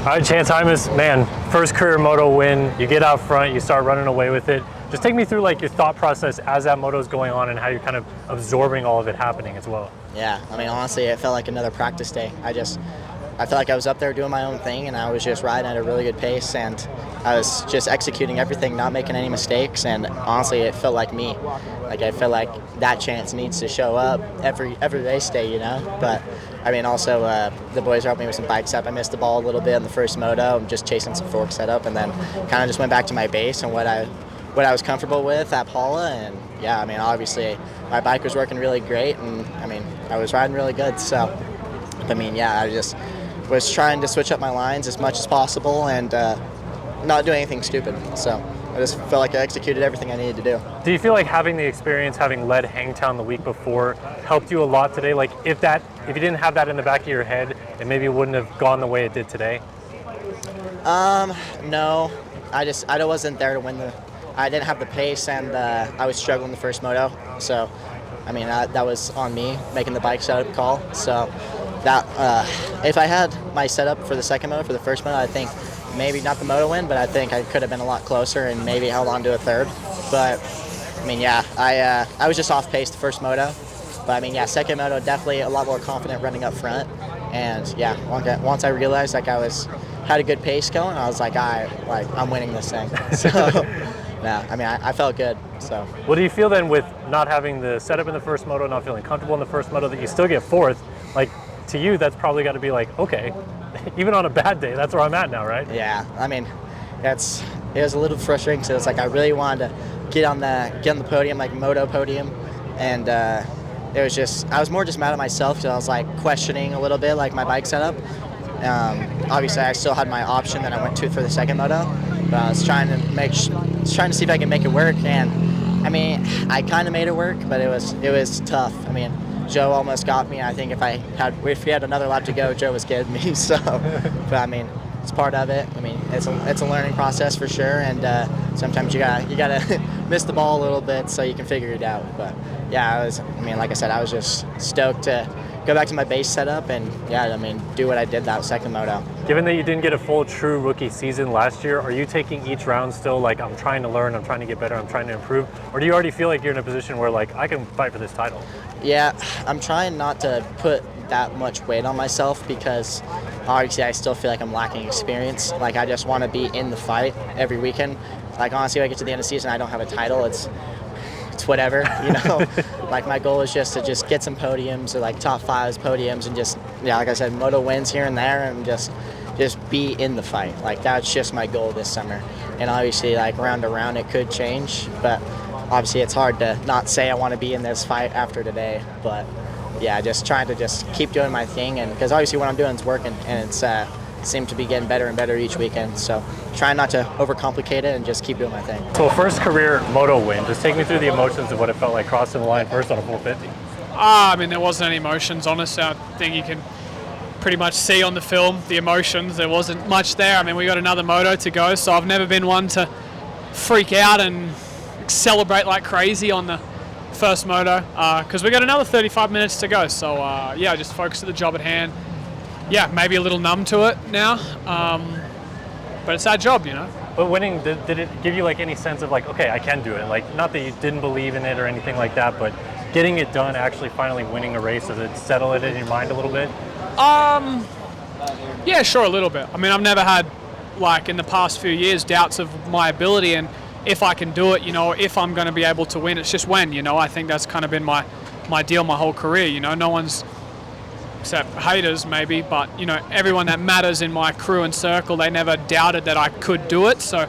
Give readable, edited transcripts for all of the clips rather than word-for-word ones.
All right, Chance Hymas, man, first career moto win. You get out front, you start running away with it. Just take me through like your thought process as that moto is going on and how you're kind of absorbing all of it happening as well. Yeah, I mean, honestly, it felt like another practice day. I felt like I was up there doing my own thing, and I was just riding at a really good pace, and I was just executing everything, not making any mistakes, and honestly, it felt like me. Like, I feel like that Chance needs to show up every race day, you know? But, I mean, also, the boys helped me with some bike setup. I missed the ball a little bit in the first moto. I'm just chasing some fork setup, and then kind of just went back to my base and what I was comfortable with at Paula, and yeah, I mean, obviously, my bike was working really great, and I mean, I was riding really good, so, I mean, yeah, I just was trying to switch up my lines as much as possible and not do anything stupid, so I just felt like I executed everything I needed to do. Do you feel like having the experience, having led Hangtown the week before, helped you a lot today? Like, if you didn't have that in the back of your head, it maybe wouldn't have gone the way it did today? No, I wasn't there to win I didn't have the pace, and I was struggling the first moto, so I mean that was on me making the bike setup call. So that if I had my setup for the second moto, for the first moto, I think maybe not the moto win, but I think I could have been a lot closer and maybe held on to a third. But I mean, yeah, I was just off pace the first moto, but I mean, yeah, second moto definitely a lot more confident running up front, and yeah, once I realized like I had a good pace going, I was like, I'm winning this thing. So. Yeah, I mean, I felt good, so. What do you feel then with not having the setup in the first moto, not feeling comfortable in the first moto, that you still get fourth? Like, to you, that's probably got to be like, okay, even on a bad day, that's where I'm at now, right? Yeah, I mean, it was a little frustrating, so it's like I really wanted to get on the podium, like moto podium, and it was just, I was more just mad at myself because I was like questioning a little bit, like my bike setup. Obviously, I still had my option that I went to for the second moto, but I was trying to see if I could make it work, and I mean, I kind of made it work, but it was tough. I mean, Joe almost got me. I think if we had another lap to go, Joe was getting me. So, but I mean, it's part of it. I mean, it's a learning process for sure, and sometimes you gotta miss the ball a little bit so you can figure it out. But yeah, like I said, I was just stoked to go back to my base setup and yeah, I mean, do what I did that second moto. Given that you didn't get a full true rookie season last year, are you taking each round still like, I'm trying to learn, I'm trying to get better, I'm trying to improve? Or do you already feel like you're in a position where like, I can fight for this title? Yeah, I'm trying not to put that much weight on myself because obviously I still feel like I'm lacking experience. Like, I just want to be in the fight every weekend. Like, honestly, when I get to the end of the season, I don't have a title. It's whatever, you know. Like, my goal is just to get some podiums or like top fives podiums and just, yeah, like I said, moto wins here and there and just be in the fight. Like, that's just my goal this summer. And obviously, like, round to round it could change, but obviously it's hard to not say I want to be in this fight after today. But yeah, just trying to just keep doing my thing, and because obviously what I'm doing is working, and it's seemed to be getting better and better each weekend. So trying not to overcomplicate it and just keep doing my thing. So first career moto win, just take me through the emotions of what it felt like crossing the line first on a 450. I mean, there wasn't any emotions, honestly. I think you can pretty much see on the film the emotions. There wasn't much there. I mean, we got another moto to go, so I've never been one to freak out and celebrate like crazy on the first moto because we got another 35 minutes to go. So yeah, just focus on the job at hand. Yeah, maybe a little numb to it now, but it's our job, you know. But winning, did it give you like any sense of like, okay, I can do it? Like, not that you didn't believe in it or anything like that, but getting it done, actually finally winning a race, does it settle it in your mind a little bit? Yeah, sure, a little bit. I mean, I've never had, like, in the past few years, doubts of my ability and if I can do it, you know, if I'm going to be able to win. It's just when, you know. I think that's kind of been my deal my whole career, you know. No one's, except haters maybe, but, you know, everyone that matters in my crew and circle, they never doubted that I could do it. So,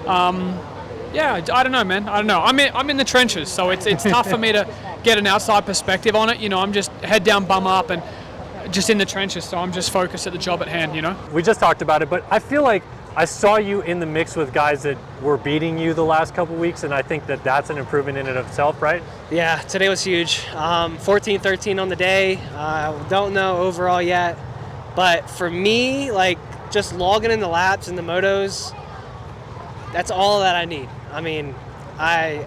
yeah, I don't know, man. I don't know. I'm in the trenches, so it's tough for me to get an outside perspective on it. You know, I'm just head down, bum up, and just in the trenches, so I'm just focused at the job at hand, you know. We just talked about it, but I feel like I saw you in the mix with guys that were beating you the last couple weeks, and I think that that's an improvement in and of itself, right? Yeah, today was huge. 14-13 on the day. Don't know overall yet, but for me, like, just logging in the laps and the motos, that's all that I need. I mean, I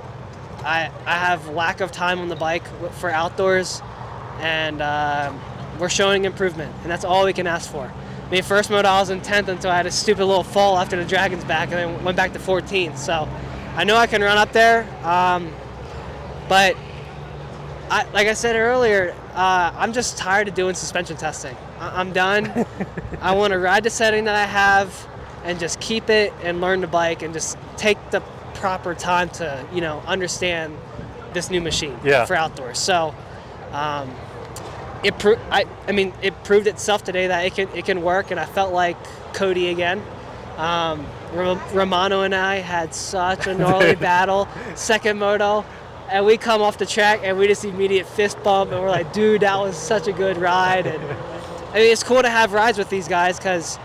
have lack of time on the bike for outdoors, and we're showing improvement, and that's all we can ask for. the first moto I was in 10th until I had a stupid little fall after the Dragon's back, and then went back to 14th. So I know I can run up there, but like I said earlier, I'm just tired of doing suspension testing. I'm done. I want to ride the setting that I have and just keep it and learn the bike and just take the proper time to, understand this new machine for outdoors. So it proved itself today that it can work, and I felt like Coty again. Romano and I had such a gnarly battle, second moto, and we come off the track and we just immediate fist bump, and we're like, dude, that was such a good ride. And it's cool to have rides with these guys because,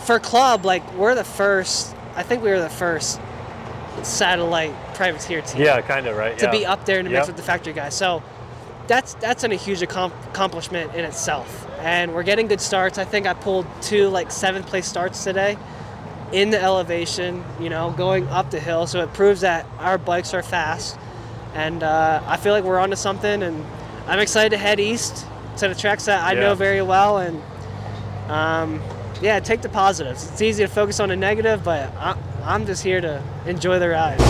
for club, like we were the first satellite privateer team. Yeah, kind of, right? To be up there in the mix with the factory guys. So that's a huge accomplishment in itself. And we're getting good starts. I think I pulled 2 7th place starts today in the elevation, going up the hill. So it proves that our bikes are fast. And I feel like we're onto something. And I'm excited to head east to the tracks that I know very well. And take the positives. It's easy to focus on the negative, but I'm just here to enjoy the ride.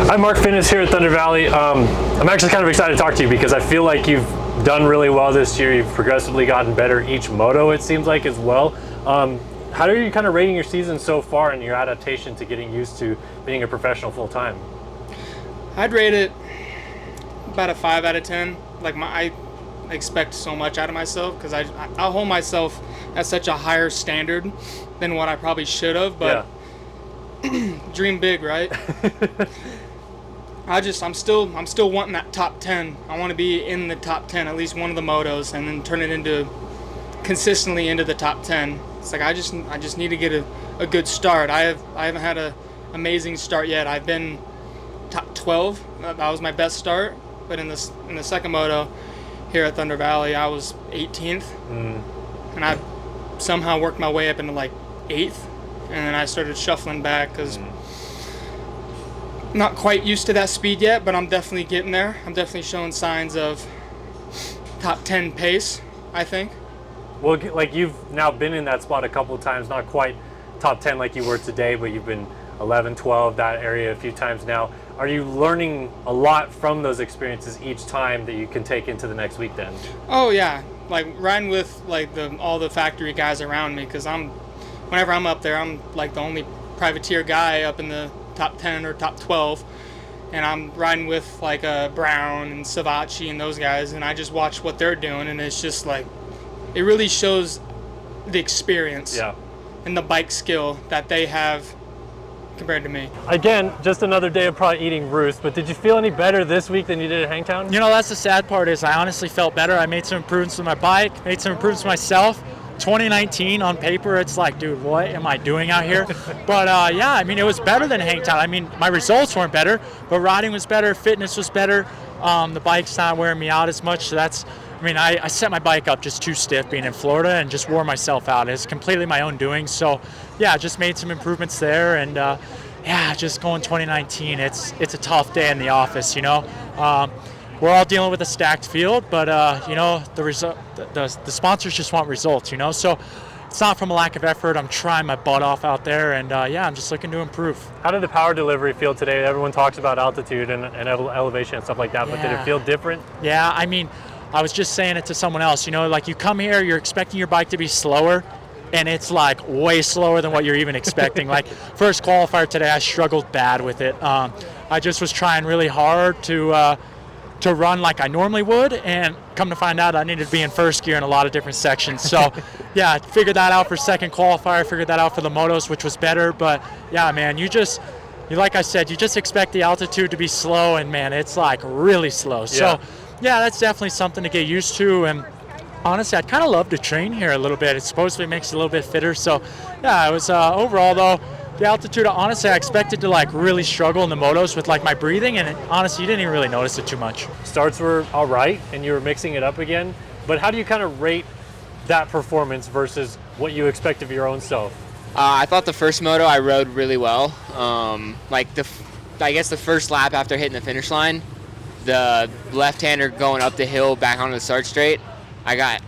I'm Mark Fineis here at Thunder Valley. I'm actually kind of excited to talk to you because I feel like you've done really well this year. You've progressively gotten better each moto, it seems like, as well. How are you kind of rating your season so far and your adaptation to getting used to being a professional full time? I'd rate it about a 5 out of 10. I expect so much out of myself because I'll hold myself at such a higher standard than what I probably should have, but dream big, right? I'm still wanting that top 10. I want to be in the top 10, at least one of the motos, and then turn it consistently into the top 10. It's like I just need to get a good start. I haven't had an amazing start yet. I've been top 12. That was my best start, but in the second moto here at Thunder Valley, I was 18th, and I somehow worked my way up into 8th, and then I started shuffling back because not quite used to that speed yet, but I'm definitely getting there. I'm definitely showing signs of top 10 pace, I think. Well, you've now been in that spot a couple of times, not quite top 10 like you were today, but you've been 11, 12, that area a few times now. Are you learning a lot from those experiences each time that you can take into the next week then? Oh yeah, riding with all the factory guys around me, because whenever I'm up there, I'm the only privateer guy up in the top 10 or top 12, and I'm riding with Brown and Savacci and those guys, and I just watch what they're doing, and it's just it really shows the experience and the bike skill that they have compared to me. Again, just another day of probably eating roost, but did you feel any better this week than you did at Hangtown? That's the sad part is I honestly felt better. I made some improvements with my bike, made some improvements myself. 2019 on paper, it's dude, what am I doing out here? But it was better than Hangtown. My results weren't better, but riding was better, fitness was better. The bike's not wearing me out as much, so that's, I set my bike up just too stiff being in Florida and just wore myself out. It's completely my own doing. So just made some improvements there, and just going 2019. It's a tough day in the office, We're all dealing with a stacked field, but the sponsors just want results, So it's not from a lack of effort. I'm trying my butt off out there, and I'm just looking to improve. How did the power delivery feel today? Everyone talks about altitude and elevation and stuff like that, but did it feel different? Yeah, I was just saying it to someone else. You come here, you're expecting your bike to be slower, and it's way slower than what you're even expecting. First qualifier today, I struggled bad with it. I just was trying really hard to run like I normally would, and come to find out I needed to be in first gear in a lot of different sections. So I figured that out for second qualifier, figured that out for the motos, which was better. But man, like I said, you just expect the altitude to be slow, and man, it's really slow. So that's definitely something to get used to. And honestly, I'd kind of love to train here a little bit. It supposedly makes you a little bit fitter. So it was overall though, the altitude, honestly, I expected to really struggle in the motos with my breathing, and honestly, you didn't even really notice it too much. Starts were all right, and you were mixing it up again, but how do you kind of rate that performance versus what you expect of your own self? I thought the first moto I rode really well. I guess the first lap after hitting the finish line, the left-hander going up the hill back onto the start straight, I got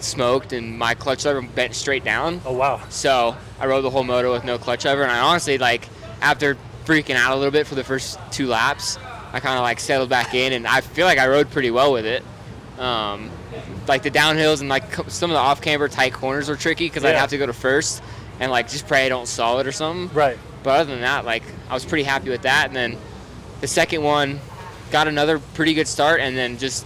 smoked and my clutch lever bent straight down. Oh wow. So I rode the whole moto with no clutch lever, and I honestly, like, after freaking out a little bit for the first 2 laps, I kind of like settled back in, and I feel like I rode pretty well with it. Like the downhills and like some of the off-camber tight corners were tricky because I'd have to go to first and like just pray I don't stall it or something. Right. But other than that, like, I was pretty happy with that. And then the second one got another pretty good start, and then just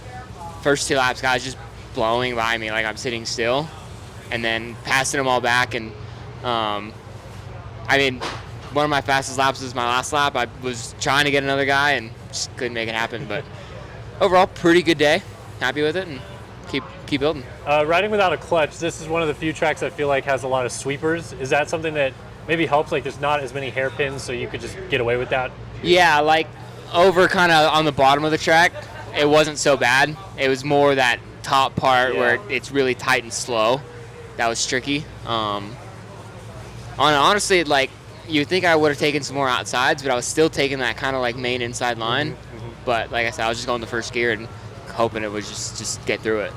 first 2 laps, guys just blowing by me like I'm sitting still, and then passing them all back. And I mean, one of my fastest laps was my last lap. I was trying to get another guy and just couldn't make it happen. But overall, pretty good day. Happy with it, and keep building. Riding without a clutch, this is one of the few tracks I feel like has a lot of sweepers. Is that something that maybe helps? Like there's not as many hairpins, so you could just get away with that? Yeah, like over kind of on the bottom of the track, it wasn't so bad. It was more that top part where it's really tight and slow. That was tricky. Honestly, like, you'd think I would have taken some more outsides, but I was still taking that kind of like main inside line. But like I said, I was just going the first gear and hoping it would just get through it.